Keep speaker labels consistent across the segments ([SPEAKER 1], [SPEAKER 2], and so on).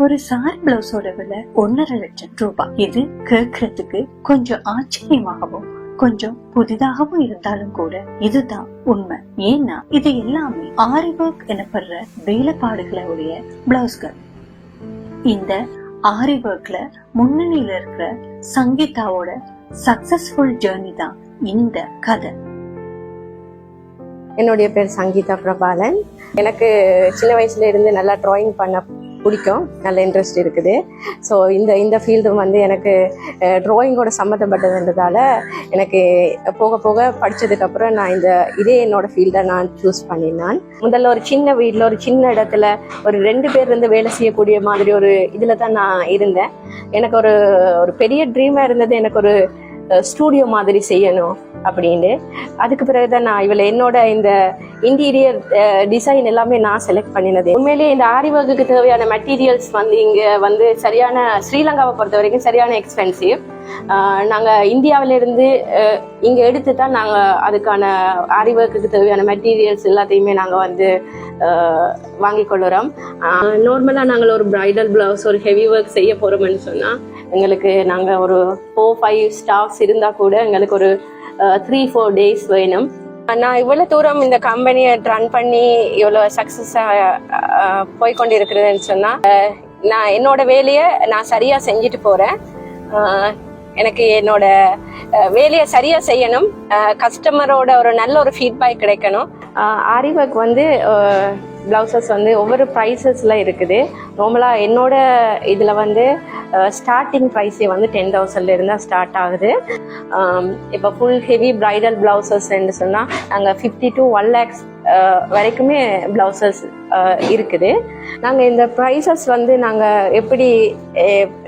[SPEAKER 1] ஒரு சாரி பிளவுஸோட விலை 1.5 லட்சம் ரூபாய். இது கேட்கறதுக்கு கொஞ்சம் ஆச்சரியமாகவும் கொஞ்சம் புதிதாகவும் இருந்தாலும் கூட இதுதான் உண்மை. ஏன்னா இது எல்லாமே ஆரி ஒர்க் எனப்படுற வேலைப்பாடுகளுடைய பிளவுஸ்கள். இந்த ஆரி ஒர்க்ல முன்னணியில இருக்கிற சங்கீதாவோட சக்சஸ்ஃபுல் ஜேர்னி தான் இந்த கதை.
[SPEAKER 2] என்னுடைய பேர் சங்கீதா பிரபாலன். எனக்கு சின்ன வயசுல இருந்து நல்லா டிராயிங் பண்ண பிடிக்கும், நல்ல இன்ட்ரெஸ்ட் இருக்குது. ஸோ இந்த ஃபீல்டு வந்து எனக்கு ட்ராயிங்கோட சம்மந்தப்பட்டதுன்றதால எனக்கு போக போக படித்ததுக்கப்புறம் நான் இதே என்னோட ஃபீல்டை நான் சூஸ் பண்ணினேன். முதல்ல ஒரு சின்ன வீட்டில் ஒரு சின்ன இடத்துல ஒரு 2 பேர் இருந்து வேலை செய்யக்கூடிய மாதிரி ஒரு இதில் தான் நான் இருந்தேன். எனக்கு ஒரு பெரிய ட்ரீமாக இருந்தது, எனக்கு ஒரு ஸ்டூடியோ மாதிரி செய்யணும் அப்படின்னு. அதுக்கு பிறகுதான் நான் என்னோட இந்த இன்டீரியர் டிசைன் எல்லாமே நான் செலக்ட் பண்ணினது. உண்மையிலேயே இந்த ஆரி ஒர்க்குக்கு தேவையான மெட்டீரியல்ஸ் வந்து இங்கே வந்து சரியான, ஸ்ரீலங்காவை பொறுத்த வரைக்கும் சரியான எக்ஸ்பென்சிவ். நாங்கள் இந்தியாவிலிருந்து இங்கே எடுத்து தான் நாங்கள் அதுக்கான ஆரி ஒர்க்குக்கு தேவையான மெட்டீரியல்ஸ் எல்லாத்தையுமே நாங்கள் வந்து வாங்கி கொள்ளுறோம். நார்மலாக நாங்கள் ஒரு பிரைடல் பிளவுஸ் ஒரு ஹெவி ஒர்க் செய்ய போகிறோம்னு சொன்னால் எங்களுக்கு நாங்கள் ஒரு 4-5 ஸ்டாஃப்ஸ் இருந்தால் கூட எங்களுக்கு ஒரு 3-4 டேஸ் வேணும். நான் இவ்வளோ தூரம் இந்த கம்பெனியை ரன் பண்ணி இவ்வளோ சக்ஸஸாக போய்கொண்டு இருக்கிறதுன்னு சொன்னால் நான் என்னோட வேலையை நான் சரியாக செஞ்சுட்டு போகிறேன். எனக்கு என்னோட வேலையை சரியாக செய்யணும், கஸ்டமரோட ஒரு நல்ல ஒரு ஃபீட்பேக் கிடைக்கணும். ஆரி ஒர்க் வந்து பிளவுசஸ் வந்து ஒவ்வொரு ப்ரைஸஸில் இருக்குது. நார்மலாக என்னோட இதில் வந்து ஸ்டார்டிங் ப்ரைஸே வந்து 10,000 இருந்தால் ஸ்டார்ட் ஆகுது. இப்போ ஃபுல் ஹெவி பிரைடல் பிளவுசஸ்ன்னு சொன்னால் நாங்கள் 50 to 1 lakhs வரைக்குமே பிளவுசஸ் இருக்குது. நாங்கள் இந்த ப்ரைஸஸ் வந்து நாங்கள் எப்படி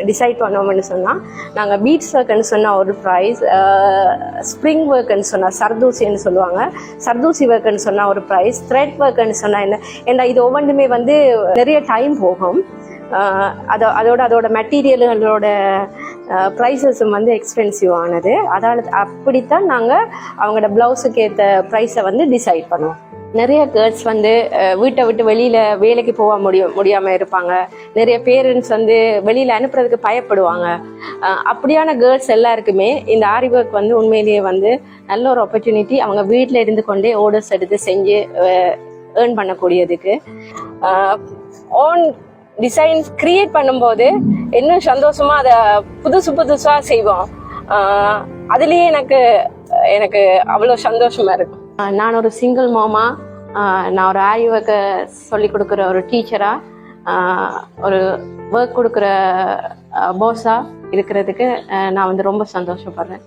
[SPEAKER 2] டிசைட் பண்ணோம்னு சொன்னால், நாங்கள் பீட்ஸ் ஒர்க்குன்னு சொன்னால் ஒரு ப்ரைஸ், ஸ்ப்ரிங் ஒர்க்குன்னு சொன்னால் சர்தூசின்னு சொல்லுவாங்க, சர்தூசி ஒர்க்குன்னு சொன்னால் ஒரு ப்ரைஸ், த்ரெட் ஒர்க்குன்னு சொன்னால் என்ன, ஏன்னா இது ஒவ்வொன்றுமே வந்து நிறைய டைம் போகும். அதோட மெட்டீரியல்களோட ப்ரைஸஸும் வந்து எக்ஸ்பென்சிவ் ஆனது. அப்படித்தான் நாங்கள் அவங்களோட ப்ளவுஸுக்கு ஏற்ற ப்ரைஸை வந்து டிசைட் பண்ணுவோம். நிறைய கேர்ள்ஸ் வந்து வீட்டை விட்டு வெளியில் வேலைக்கு போக முடியாமல் இருப்பாங்க. நிறைய பேரண்ட்ஸ் வந்து வெளியில் அனுப்புறதுக்கு பயப்படுவாங்க. அப்படியான கேர்ள்ஸ் எல்லாருக்குமே இந்த ஆரி ஒர்க் வந்து உண்மையிலேயே வந்து நல்ல ஒரு ஆப்பர்ச்சுனிட்டி. அவங்க வீட்டில் இருந்து கொண்டே ஆர்டர்ஸ் எடுத்து செஞ்சு ஏர்ன் பண்ணக்கூடியதுக்கு. ஓன் டிசைன்ஸ் கிரியேட் பண்ணும்போது இன்னும் சந்தோஷமா அதை புதுசா செய்வோம். அதுலேயே எனக்கு அவ்வளோ சந்தோஷமா இருக்கும். நான் ஒரு சிங்கிள் மாமா, நான் ஒரு ஆரி ஒர்க்கை சொல்லி கொடுக்குற ஒரு டீச்சரா, ஒரு ஒர்க் கொடுக்குற பாஸா இருக்கிறதுக்கு நான் வந்து ரொம்ப சந்தோஷப்படுறேன்.